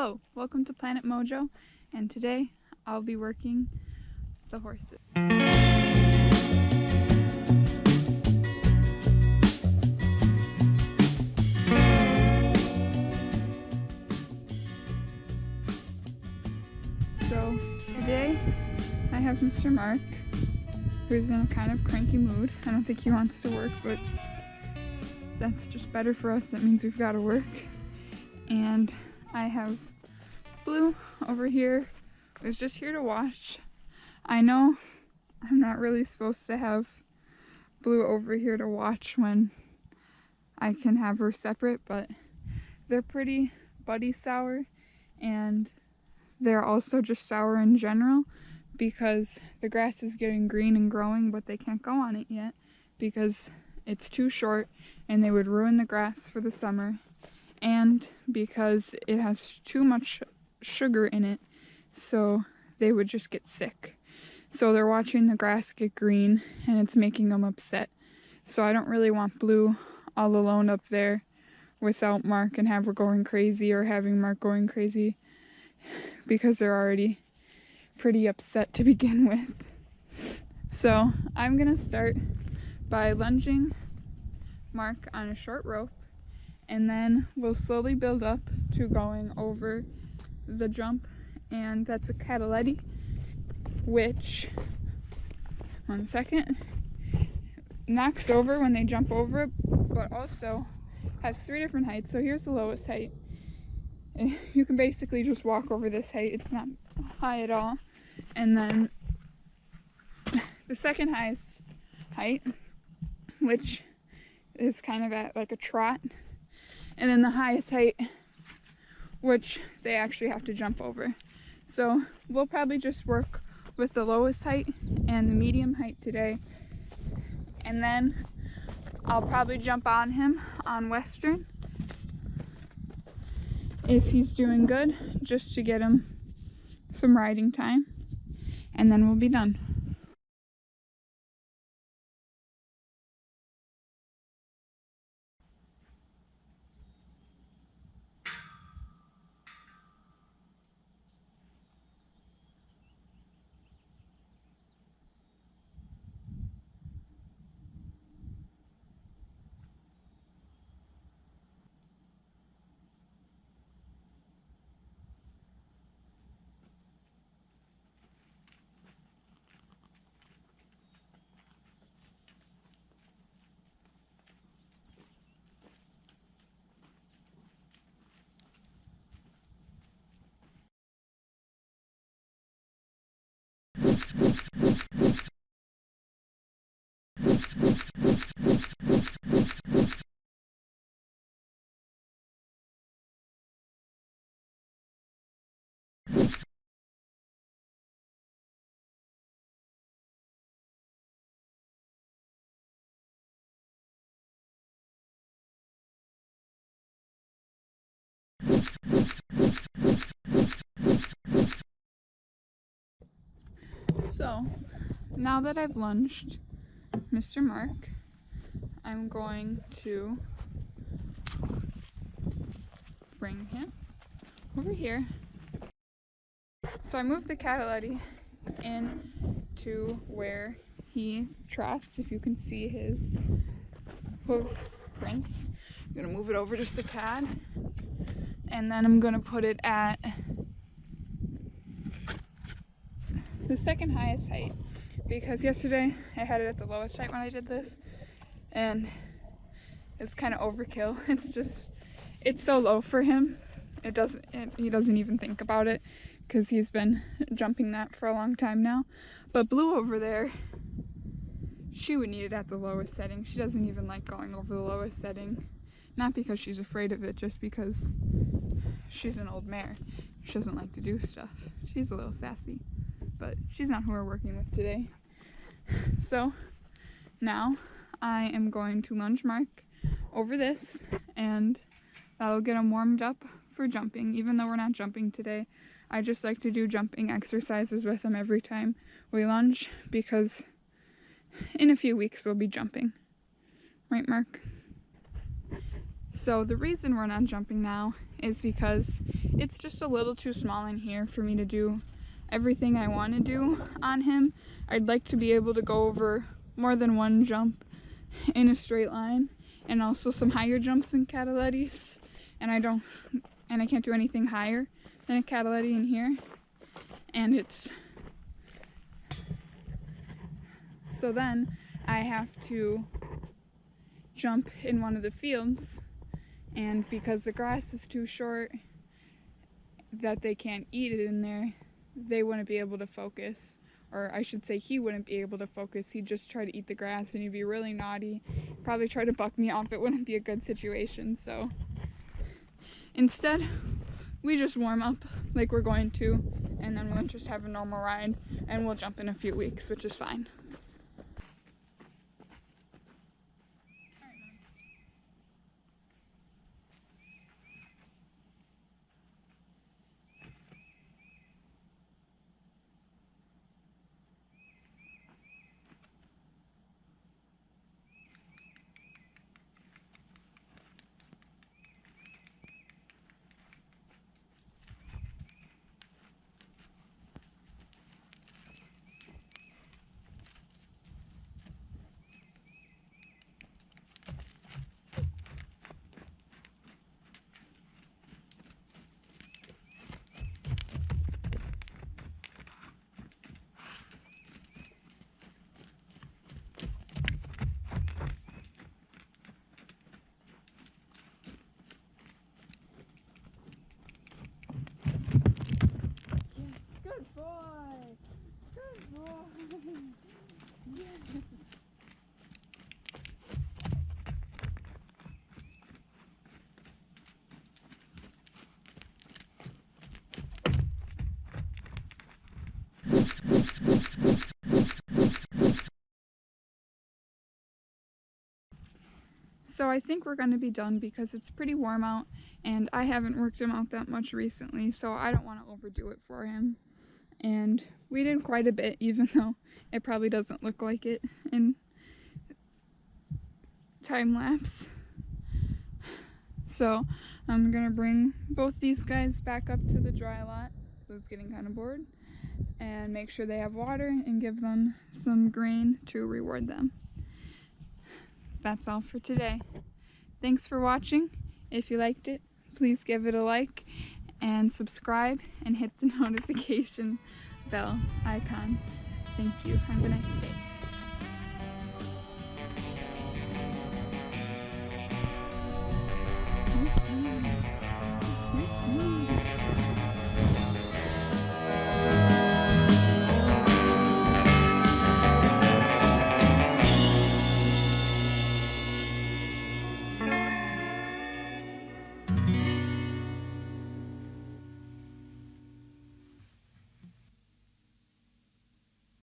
Hello, welcome to Planet Mojo, and today I'll be working the horses. So today I have Mr. Mark, who's in a kind of cranky mood. I don't think he wants to work, but that's just better for us. That means we've got to work. And I have Blue over here, who's just here to watch. I know I'm not really supposed to have Blue over here to watch when I can have her separate, but they're pretty buddy sour, and they're also just sour in general because the grass is getting green and growing, but they can't go on it yet because it's too short and they would ruin the grass for the summer, and because it has too much sugar in it, so they would just get sick. So they're watching the grass get green and it's making them upset. So I don't really want Blue all alone up there without Mark and have her going crazy, or having Mark going crazy, because they're already pretty upset to begin with. So I'm gonna start by lunging Mark on a short rope, and then we'll slowly build up to going over the jump, and that's a Natalie, which, one second, knocks over when they jump over it, but also has 3 different heights. So here's the lowest height. You can basically just walk over this height. It's not high at all. And then the second highest height, which is kind of at like a trot, and then the highest height, which they actually have to jump over. So we'll probably just work with the lowest height and the medium height today, and then I'll probably jump on him on Western if he's doing good, just to get him some riding time, and then we'll be done. So now that I've lunged Mr. Mark, I'm going to bring him over here. So I moved the Natalie in to where he trots. If you can see his hoof prints, I'm gonna move it over just a tad, and then I'm gonna put it at the second highest height, because yesterday I had it at the lowest height when I did this, and it's kind of overkill. It's so low for him. He doesn't even think about it, because he's been jumping that for a long time now. But Blue over there, she would need it at the lowest setting. She doesn't even like going over the lowest setting. Not because she's afraid of it, just because she's an old mare. She doesn't like to do stuff. She's a little sassy, but she's not who we're working with today. So now I am going to lunge Mark over this, and that'll get him warmed up for jumping. Even though we're not jumping today, I just like to do jumping exercises with him every time we lunge, because in a few weeks we'll be jumping. Right, Mark? So the reason we're not jumping now is because it's just a little too small in here for me to do everything I want to do on him. I'd like to be able to go over more than one jump in a straight line, and also some higher jumps in Catalettis, and I can't do anything higher than a Cataletti in here. And it's so then I have to jump in one of the fields, and because the grass is too short that they can't eat it in there, they wouldn't be able to focus. Or I should say, he wouldn't be able to focus. He'd just try to eat the grass and he'd be really naughty. Probably try to buck me off. It wouldn't be a good situation. So instead, we just warm up like we're going to, and then we'll just have a normal ride, and we'll jump in a few weeks, which is fine. Good boy! Good boy! Yes! So I think we're going to be done because it's pretty warm out, and I haven't worked him out that much recently, so I don't want to overdo it for him. And we did quite a bit, even though it probably doesn't look like it in time lapse. So I'm gonna bring both these guys back up to the dry lot, so it's getting kind of bored, and make sure they have water and give them some grain to reward them. That's all for today. Thanks for watching. If you liked it, please give it a like and subscribe and hit the notification bell icon. Thank you. Have a nice day.